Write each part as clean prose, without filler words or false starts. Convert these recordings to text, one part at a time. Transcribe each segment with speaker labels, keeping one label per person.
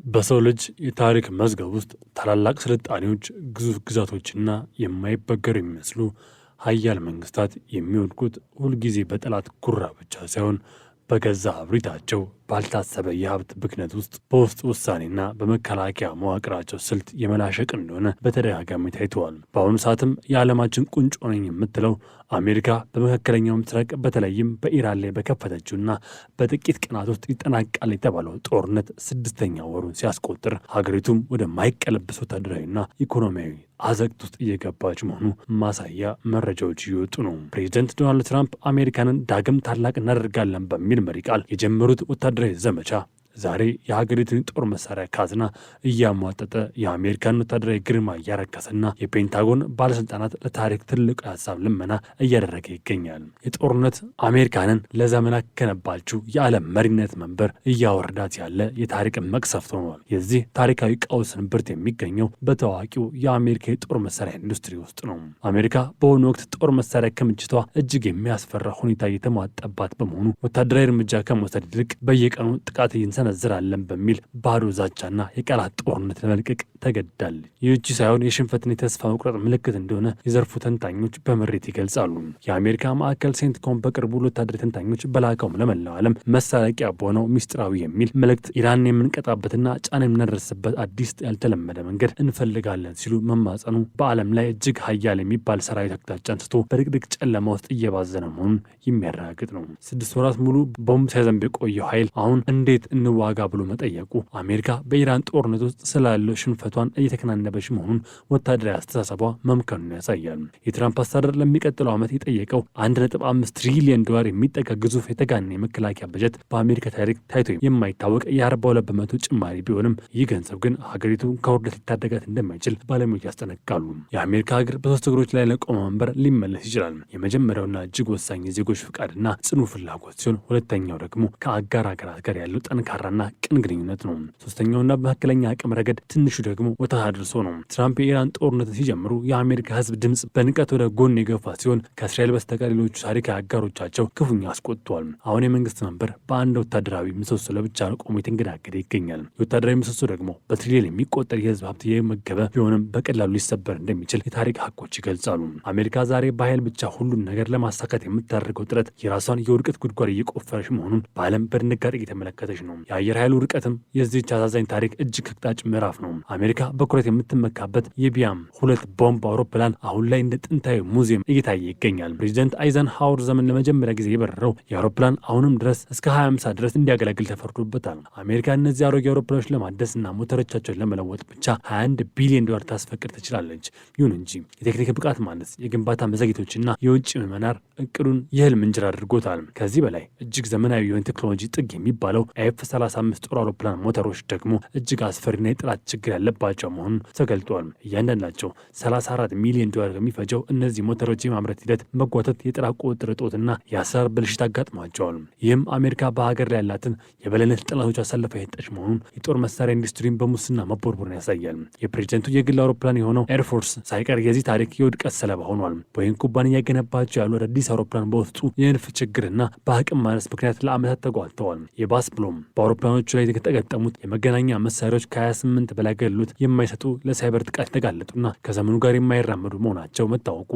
Speaker 1: በሰው ልጅ የታሪክ መዝገብ ውስጥ ታላላቅ ስልጣኔዎች፣ ግዙፍ ግዛቶችና የማይበገሩ የሚመስሉ ሀያል መንግስታት የሚወድቁት ሁልጊዜ በጠላት ጉራ ብቻ ሳይሆን በገዛ እብሪታቸው ባልታሰበ የሀብት ብክነት ውስጥ በውስጥ ውሳኔና በመከላከያ መዋቅራቸው ስልት የመላሸቅ እንደሆነ በተደጋጋሚ ታይተዋል። በአሁኑ ሰዓትም የዓለማችን ቁንጮ ነኝ የምትለው አሜሪካ በመካከለኛው ምስራቅ በተለይም በኢራን ላይ በከፈተችውና በጥቂት ቀናት ውስጥ ይጠናቃል የተባለው ጦርነት 6ኛ ወሩን ሲያስቆጥር ሀገሪቱም ወደማይቀለበስ ወታደራዊና ኢኮኖሚያዊ አዘቅት ውስጥ እየገባች መሆኑ ማሳያ መረጃዎች እየወጡ ነው። ፕሬዚደንት ዶናልድ ትራምፕ አሜሪካንን ዳግም ታላቅ እናደርጋለን በሚል መሪ ቃል የጀመሩት ወታደራዊ ዘመቻ ዛሬ የሀገሪቱን ጦር መሳሪያ ካዝና እያሟጠጠ የአሜሪካን ወታደራዊ ግርማ እያረከሰና የፔንታጎን ባለስልጣናት ለታሪክ ትልቅ የሀሳብ ልመና እያደረገ ይገኛል። የጦርነት አሜሪካንን ለዘመናት ከነባችው የዓለም መሪነት መንበር እያወረዳት ያለ የታሪክ መቅሰፍት ሆኗል። የዚህ ታሪካዊ ቀውስን ብርት የሚገኘው በታዋቂው የአሜሪካ የጦር መሳሪያ ኢንዱስትሪ ውስጥ ነው። አሜሪካ በአሁኑ ወቅት ጦር መሳሪያ ክምችቷ እጅግ የሚያስፈራ ሁኔታ እየተሟጠባት በመሆኑ ወታደራዊ እርምጃ ከመውሰድ ይልቅ በየቀኑ ጥቃት እንሰነዝራለን በሚል ባዶ ዛቻና የቃላት ጦርነት ለመልቀቅ ተገድዳለች። ይህቺ ሳይሆን የሽንፈትን የተስፋ መቁረጥ ምልክት እንደሆነ የዘርፉ ተንታኞች በምሬት ይገልጻሉ። የአሜሪካ ማዕከል ሴንትኮም በቅርቡ ወታደራዊ ተንታኞች በላከው ለመላው ዓለም መሳለቂያ በሆነው ሚስጥራዊ የሚል መልእክት ኢራን የምንቀጣበትና ጫና የምናደርስበት አዲስ ያልተለመደ መንገድ እንፈልጋለን ሲሉ መማጸኑ በዓለም ላይ እጅግ ሀያል የሚባል ሰራዊት አቅጣጫ አንስቶ በድቅድቅ ጨለማ ውስጥ እየባዘነ መሆኑን የሚያረጋግጥ ነው። 6 ወራት ሙሉ ቦምብ ሲያዘንብ የቆየው ኃይል አሁን እንዴት ዋጋ ብሎ መጠየቁ አሜሪካ በኢራን ጦርነት ውስጥ ስላለው ሽንፈቷን እየተከናነበች መሆኑን ወታደራዊ አስተሳሰቧ መምከኑን ያሳያል። የትራምፕ አስተዳደር ለሚቀጥለው ዓመት የጠየቀው 1.5 ትሪሊየን ዶላር የሚጠጋ ግዙፍ የተጋነነ የመከላከያ በጀት በአሜሪካ ታሪክ ታይቶ የማይታወቅ የ42 በመቶ ጭማሪ ቢሆንም ይህ ገንዘብ ግን ሀገሪቱ ከውርደት ሊታደጋት እንደማይችል ባለሙያዎች ያስጠነቅቃሉ። የአሜሪካ ሀገር በሶስት እግሮች ላይ ለቆመ መንበር ሊመለስ ይችላል። የመጀመሪያውና እጅግ ወሳኝ የዜጎች ፍቃድና ጽኑ ፍላጎት ሲሆን፣ ሁለተኛው ደግሞ ከአጋር ሀገራት ጋር ያለው ጠንካራና ቅን ግንኙነት ነው። ሶስተኛውና በመካከለኛ አቅም ረገድ ትንሹ ደግሞ ወታደርሶ ነው። ትራምፕ የኢራን ጦርነትን ሲጀምሩ የአሜሪካ ሕዝብ ድምፅ በንቀት ወደ ጎን የገፋ ሲሆን ከእስራኤል በስተቀር ሌሎቹ ታሪካዊ አጋሮቻቸው ክፉኛ አስቆጥተዋል። አሁን የመንግስት መንበር በአንድ ወታደራዊ ምሰሶ ለብቻ ቆሞ የተንገዳገደ ይገኛል። የወታደራዊ ምሰሶ ደግሞ በትሪሊየን የሚቆጠር የህዝብ ሀብት የመገበ ቢሆንም በቀላሉ ሊሰበር እንደሚችል የታሪክ ሀቆች ይገልጻሉ። አሜሪካ ዛሬ በኃይል ብቻ ሁሉን ነገር ለማሳካት የምታደርገው ጥረት የራሷን የውድቀት ጉድጓድ እየቆፈረች መሆኑን በዓለም በድንጋጤ እየተመለከተች ነው። የአየር ኃይሉ ርቀትም የዚህች አሳዛኝ ታሪክ እጅግ አቅጣጫ ምዕራፍ ነው። አሜሪካ በኩራት የምትመካበት የቢያም 2 ቦምብ አውሮፕላን አሁን ላይ እንደ ጥንታዊ ሙዚየም እየታየ ይገኛል። ፕሬዚደንት አይዘንሃወር ዘመን ለመጀመሪያ ጊዜ የበረረው የአውሮፕላን አሁንም ድረስ እስከ 2050 ድረስ እንዲያገለግል ተፈርዶበታል። አሜሪካ እነዚህ አሮጌ አውሮፕላኖች ለማደስና ሞተሮቻቸውን ለመለወጥ ብቻ 21 ቢሊዮን ዶላር ታስፈቅድ ትችላለች። ይሁን እንጂ የቴክኒክ ብቃት ማነስ፣ የግንባታ መዘግየቶችና የውጭ መናር እቅዱን የህልም እንጀራ አድርጎታል። ከዚህ በላይ እጅግ ዘመናዊ የሆነ ቴክኖሎጂ ጥግ የሚባለው F-35 ጦር አውሮፕላን ሞተሮች ደግሞ እጅግ አስፈሪና የጥራት ችግር ያለባቸው መሆኑን ተገልጧል። እያንዳንዳቸው 34 ሚሊዮን ዶላር የሚፈጀው እነዚህ ሞተሮች የማምረት ሂደት መጓተት፣ የጥራት ቁጥጥር እጦትና የአሰራር ብልሽት አጋጥሟቸዋል። ይህም አሜሪካ በሀገር ላይ ያላትን የበላይነት ጠላቶች አሳልፋ የሰጠች መሆኑን የጦር መሳሪያ ኢንዱስትሪን በሙስና መቦርቦርን ያሳያል። የፕሬዚደንቱ የግል አውሮፕላን የሆነው ኤርፎርስ ሳይቀር የዚህ ታሪክ የውድቀት ሰለባ ሆኗል። ቦይንግ ኩባንያ ያገነባቸው ያሉ አዳዲስ አውሮፕላን በውስጡ የንድፍ ችግርና በአቅም ማነስ ምክንያት ለዓመታት ተጓተዋል። የባስ ብሎም በአውሮፕላኖቹ ላይ የተገጠሙት የመገናኛ መሳሪያዎች ከ28 በላይ አገልግሎት የማይሰጡ፣ ለሳይበር ጥቃት የተጋለጡና ከዘመኑ ጋር የማይራመዱ መሆናቸው መታወቁ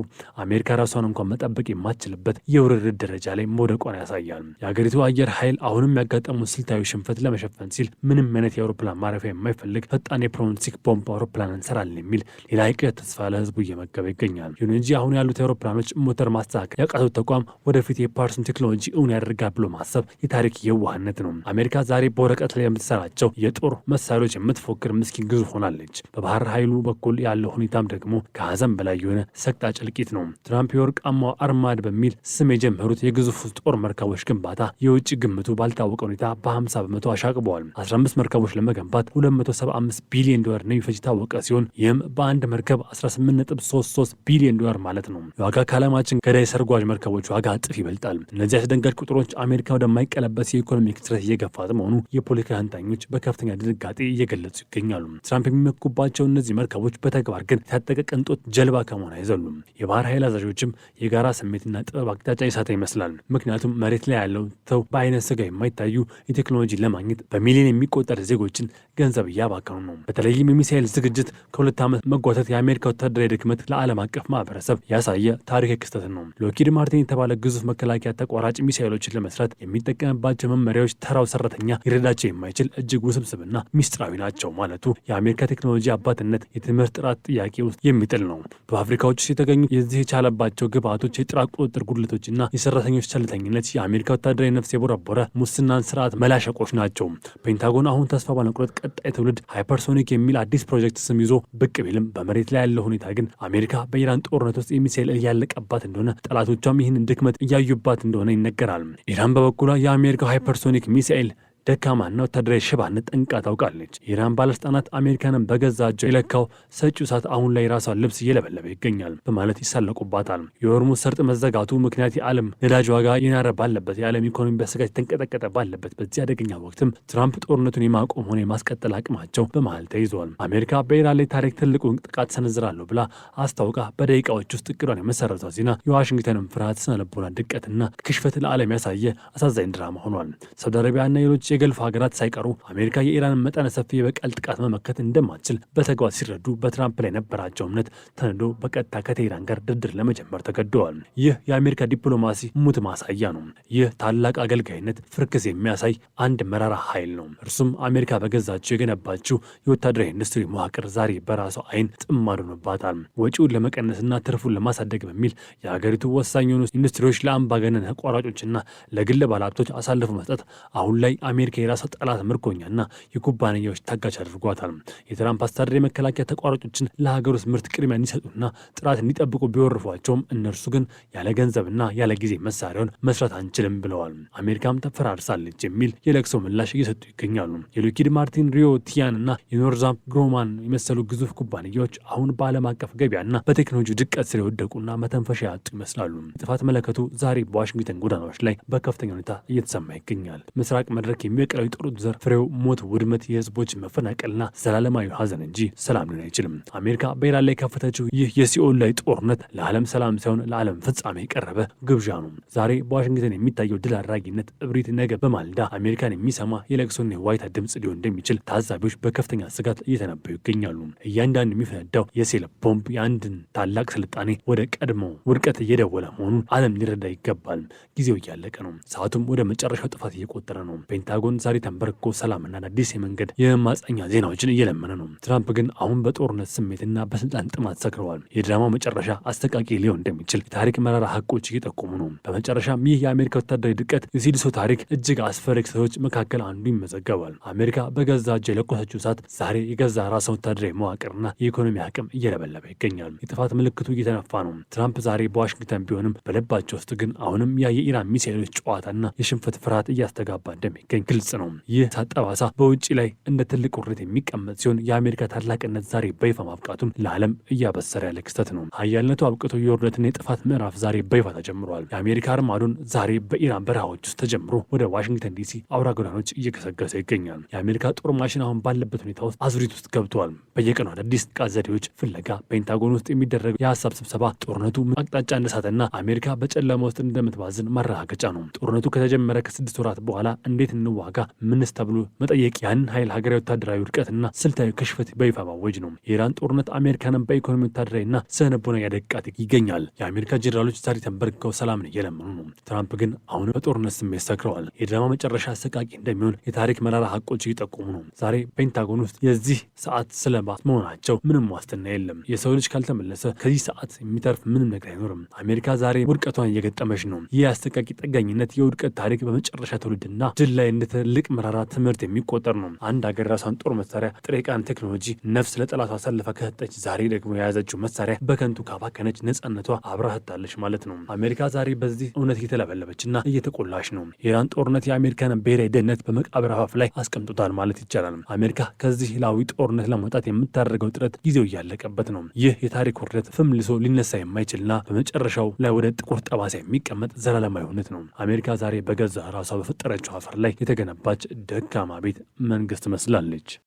Speaker 1: አሜሪካ ራሷን እንኳን መጠበቅ የማትችልበት የውርርድ ደረጃ ላይ መውደቋን ያሳያል። የሀገሪቱ አየር ኃይል አሁንም ያጋጠሙት ስልታዊ ሽንፈት ለመሸፈን ሲል ምንም አይነት የአውሮፕላን ማረፊያ የማይፈልግ ፈጣን የፕሮኖስቲክ ቦምብ አውሮፕላን እንሰራለን የሚል ሌላ የቅዠት ተስፋ ለህዝቡ እየመገበ ይገኛል። ይሁን እንጂ አሁን ያሉት የአውሮፕላኖች ሞተር ማስተካከል ያቃቱት ተቋም ወደፊት የፓርሱን ቴክኖሎጂ እውን ያደርጋል ብሎ ማሰብ የታሪክ የዋህነት ነው። አሜሪካ ዛሬ በወረቀት ላይ የምትሰራቸው የጦር መሳሪያዎች የምትፎክር ምስኪን ግዙፍ ሆናለች። በባህር ኃይሉ በኩል ያለው ሁኔታም ደግሞ ከሀዘን በላይ የሆነ ሰቅጣጭ እልቂት ነው። ትራምፕ የወርቃማው አርማድ በሚል ስም የጀመሩት የግዙፍ ጦር መርከቦች ግንባታ የውጭ ግምቱ ባልታወቀ ሁኔታ በ50 በመቶ አሻቅበዋል። 15 መርከቦች ለመገንባት 275 ቢሊዮን ዶላር እንደሚፈጅ የታወቀ ሲሆን ይህም በአንድ መርከብ 18.33 ቢሊዮን ዶላር ማለት ነው። የዋጋ ከዓለማችን ገዳይ ሰርጓጅ መርከቦች ዋጋ እጥፍ ይበልጣል። እነዚህ አስደንጋጭ ቁጥሮች አሜሪካ ወደማይቀለበስ የኢኮኖሚ ክስረት እየገፋት መሆኑ የፖለቲካ ተንታኞች በከፍተኛ ድንጋጤ እየገለጹ ይገኛሉ። ትራምፕ የሚመኩባቸው እነዚህ መርከቦች በተግባር ግን የታጠቀ ቅንጦት ጀልባ ከመሆን አይዘሉም። የባህር ኃይል አዛዦችም የጋራ ስሜትና ጥበብ አቅጣጫ የሳተ ይመስላል። ምክንያቱም መሬት ላይ ያለው ተው በአይነ ስጋ የማይታዩ የቴክኖሎጂ ለማግኘት በሚሊዮን የሚቆጠር ዜጎችን ገንዘብ እያባከኑ ነው። በተለይም የሚሳኤል ዝግጅት ከ2 ዓመት መጓተት የአሜሪካ ወታደራዊ ድክመት ለዓለም አቀፍ ማህበረሰብ ያሳየ ታሪካዊ ክስተት ነው። ሎኪድ ማርቲን የተባለ ግዙፍ መከላከያ ተቋራጭ ሚሳኤሎችን ለመስራት የሚጠቀምባቸው መመሪያዎች ተራው ሰራተኛ ሊረዳቸው የማይችል እጅግ ውስብስብና ሚስጥራዊ ናቸው ማለቱ የአሜሪካ ቴክኖሎጂ አባትነት የትምህርት ጥራት ጥያቄ ውስጥ የሚጥል ነው። በአፍሪካዎች ውስጥ የተገኙ የዚህ የቻለባቸው ግብዓቶች የጥራት ቁጥጥር ጉድለቶችና የሰራተኞች ቸልተኝነት የአሜሪካ ወታደራዊ ነፍስ የቦረቦረ ሙስናን ስርዓት መላሸቆች ናቸው። ፔንታጎን አሁን ተስፋ ባለመቁረጥ ቀጣይ ትውልድ ሃይፐርሶኒክ የሚል አዲስ ፕሮጀክት ስም ይዞ ብቅ ቢልም በመሬት ላይ ያለው ሁኔታ ግን አሜሪካ በኢራን ጦርነት ውስጥ የሚሳኤል እያለቀባት እንደሆነ፣ ጠላቶቿም ይህንን ድክመት እያዩባት እንደሆነ ይነገራል። ኢራን በበኩሏ የአሜሪካው ሃይፐርሶኒክ ሚሳኤል ደካማና ወታደራዊ ሽባነት ጠንቅቃ ታውቃለች። የኢራን ባለስልጣናት አሜሪካንን በገዛ እጇ የለካው ሰጪው እሳት አሁን ላይ ራሷን ልብስ እየለበለበ ይገኛል በማለት ይሳለቁባታል። የሆርሙዝ ሰርጥ መዘጋቱ ምክንያት የዓለም ነዳጅ ዋጋ የናረ ባለበት፣ የዓለም ኢኮኖሚ በስጋት የተንቀጠቀጠ ባለበት በዚህ አደገኛ ወቅትም ትራምፕ ጦርነቱን የማቆም ሆነ የማስቀጠል አቅማቸው በመሃል ተይዘዋል። አሜሪካ በኢራን ላይ ታሪክ ትልቁን ጥቃት ሰነዝራለሁ ብላ አስታውቃ በደቂቃዎች ውስጥ እቅዷን የመሰረቷ ዜና የዋሽንግተንን ፍርሃት፣ ስነልቦና ድቀትና ክሽፈት ለዓለም ያሳየ አሳዛኝ ድራማ ሆኗል። ሳውዲ አረቢያና ሌሎች የገልፍ ሀገራት ሳይቀሩ አሜሪካ የኢራንን መጠነ ሰፊ የበቀል ጥቃት መመከት እንደማትችል በተግባር ሲረዱ በትራምፕ ላይ የነበራቸው እምነት ተንዶ በቀጥታ ከቴህራን ጋር ድርድር ለመጀመር ተገደዋል። ይህ የአሜሪካ ዲፕሎማሲ ሙት ማሳያ ነው። ይህ ታላቅ አገልጋይነት ፍርክስ የሚያሳይ አንድ መራራ ኃይል ነው። እርሱም አሜሪካ በገዛቸው የገነባችው የወታደራዊ ኢንዱስትሪ መዋቅር ዛሬ በራሷ አይን ጥማድ ሆኖባታል። ወጪውን ለመቀነስና ትርፉን ለማሳደግ በሚል የሀገሪቱ ወሳኝ የሆኑ ኢንዱስትሪዎች ለአምባገነን ተቋራጮችና ለግል ባለሀብቶች አሳልፎ መስጠት አሁን ላይ አሜሪካ የራሷ ጠላት ምርኮኛና የኩባንያዎች ታጋች አድርጓታል። የትራምፕ አስተዳደር የመከላከያ ተቋራጮችን ለሀገር ውስጥ ምርት ቅድሚያ እንዲሰጡና ጥራት እንዲጠብቁ ቢወርፏቸውም እነርሱ ግን ያለ ገንዘብና ያለ ጊዜ መሳሪያውን መስራት አንችልም ብለዋል። አሜሪካም ተፈራርሳለች የሚል የለቅሶ ምላሽ እየሰጡ ይገኛሉ። የሎኪድ ማርቲን፣ ሪዮ ቲያን እና የኖርዛፕ ግሮማን የመሰሉ ግዙፍ ኩባንያዎች አሁን በዓለም አቀፍ ገበያና በቴክኖሎጂ ድቀት ስር የወደቁና መተንፈሻ ያጡ ይመስላሉ። የጥፋት መለከቱ ዛሬ በዋሽንግተን ጎዳናዎች ላይ በከፍተኛ ሁኔታ እየተሰማ ይገኛል። ምስራቅ መድረክ የሚበቅለው የጦርነቱ ዘር ፍሬው ሞት፣ ውድመት፣ የህዝቦች መፈናቀልና ዘላለማዊ ሀዘን እንጂ ሰላም ሊሆን አይችልም። አሜሪካ በኢራን ላይ የከፈተችው ይህ የሲኦል ላይ ጦርነት ለዓለም ሰላም ሳይሆን ለዓለም ፍጻሜ የቀረበ ግብዣ ነው። ዛሬ በዋሽንግተን የሚታየው ድል አድራጊነት እብሪት ነገ በማልዳ አሜሪካን የሚሰማ የለቅሶና የዋይታ ድምፅ ሊሆን እንደሚችል ታዛቢዎች በከፍተኛ ስጋት እየተነበዩ ይገኛሉ። እያንዳንዱ የሚፈነዳው የሴል ቦምብ የአንድን ታላቅ ስልጣኔ ወደ ቀድሞ ውድቀት እየደወለ መሆኑን ዓለም ሊረዳ ይገባል። ጊዜው እያለቀ ነው። ሰዓቱም ወደ መጨረሻው ጥፋት እየቆጠረ ነው። ፔንታጎን ዛሬ ተንበርክኮ ሰላምና አዲስ የመንገድ የማጸኛ ዜናዎችን እየለመነ ነው። ትራምፕ ግን አሁን በጦርነት ስሜትና በስልጣን ጥማት ሰክረዋል። የድራማው መጨረሻ አስተቃቂ ሊሆን እንደሚችል የታሪክ መራራ ሀቆች እየጠቆሙ ነው። በመጨረሻም ይህ የአሜሪካ ወታደራዊ ድቀት የሲዲሶ ታሪክ እጅግ አስፈሪ ክስተቶች መካከል አንዱ ይመዘገባል። አሜሪካ በገዛ እጅ የለኮሰችው እሳት ዛሬ የገዛ ራሷን ወታደራዊ መዋቅርና የኢኮኖሚ አቅም እየለበለበ ይገኛል። የጥፋት ምልክቱ እየተነፋ ነው። ትራምፕ ዛሬ በዋሽንግተን ቢሆንም በልባቸው ውስጥ ግን አሁንም ያ የኢራን ሚሳኤሎች ጨዋታና የሽንፈት ፍርሃት እያስተጋባ እንደሚገኝ ግልጽ ነው። ይህ ጠባሳ በውጭ ላይ እንደ ትልቅ ውርደት የሚቀመጥ ሲሆን የአሜሪካ ታላቅነት ዛሬ በይፋ ማብቃቱን ለዓለም እያበሰረ ያለ ክስተት ነው። ሀያልነቱ አብቅቶ የውርደትና የጥፋት ምዕራፍ ዛሬ በይፋ ተጀምሯል። የአሜሪካ አርማዶን ዛሬ በኢራን በረሃዎች ውስጥ ተጀምሮ ወደ ዋሽንግተን ዲሲ አውራ ጎዳኖች እየገሰገሰ ይገኛል። የአሜሪካ ጦር ማሽን አሁን ባለበት ሁኔታ ውስጥ አዙሪት ውስጥ ገብተዋል። በየቀኑ አዳዲስ ጥቃት ዘዴዎች ፍለጋ ፔንታጎን ውስጥ የሚደረግ የሀሳብ ስብሰባ ጦርነቱ አቅጣጫ እንደሳተና አሜሪካ በጨለማ ውስጥ እንደምትባዝን ማረጋገጫ ነው። ጦርነቱ ከተጀመረ ከ6 ወራት በኋላ እንዴት እንዋጋ ምንስ ተብሎ መጠየቅ ያንን ኃይል ሀገራዊ ወታደራዊ ውድቀትና ስልታዊ ክሽፈት በይፋ ማወጅ ነው። የኢራን ጦርነት አሜሪካንን በኢኮኖሚ ወታደራዊና ስነልቦና ያደቃት ይገኛል። የአሜሪካ ጄኔራሎች ዛሬ ተንበርክከው ሰላምን እየለመኑ ነው። ትራምፕ ግን አሁን በጦርነት ስሜት ሰክረዋል። የድራማ መጨረሻ አሰቃቂ እንደሚሆን የታሪክ መራራ ሀቆች እየጠቆሙ ነው። ዛሬ ፔንታጎን ውስጥ የዚህ ሰዓት ስለባት መሆናቸው ምንም ዋስትና የለም። የሰው ልጅ ካልተመለሰ ከዚህ ሰዓት የሚተርፍ ምንም ነገር አይኖርም። አሜሪካ ዛሬ ውድቀቷን እየገጠመች ነው። ይህ አሰቃቂ ጠጋኝነት የውድቀት ታሪክ በመጨረሻ ትውልድና ድል ላይ እንደ ትልቅ መራራ ትምህርት የሚቆጠር ነው። አንድ ሀገር ራሷን ጦር መሳሪያ፣ ጥሬ ዕቃን፣ ቴክኖሎጂ ነፍስ ለጠላቷ አሳልፋ ከሰጠች፣ ዛሬ ደግሞ የያዘችው መሳሪያ በከንቱ ካባከነች ነጻነቷ አብራ ሰጥታለች ማለት ነው። አሜሪካ ዛሬ በዚህ እውነት እየተለበለበችና እየተቆላች ነው። የኢራን ጦርነት የአሜሪካን ብሔራዊ ደህንነት በመቃብር አፋፍ ላይ አስቀምጦታል ማለት ይቻላል። አሜሪካ ከዚህ ላዊ ጦርነት ለመውጣት የምታደርገው ጥረት ጊዜው እያለቀበት ነው። ይህ የታሪክ ውርደት ፍምልሶ ሊነሳ የማይችልና በመጨረሻው ላይ ወደ ጥቁር ጠባሳ የሚቀመጥ ዘላለማዊ እውነት ነው። አሜሪካ ዛሬ በገዛ ራሷ በፈጠረችው አፈር ላይ የተገነባች ደካማ ቤት መንግስት መስላለች።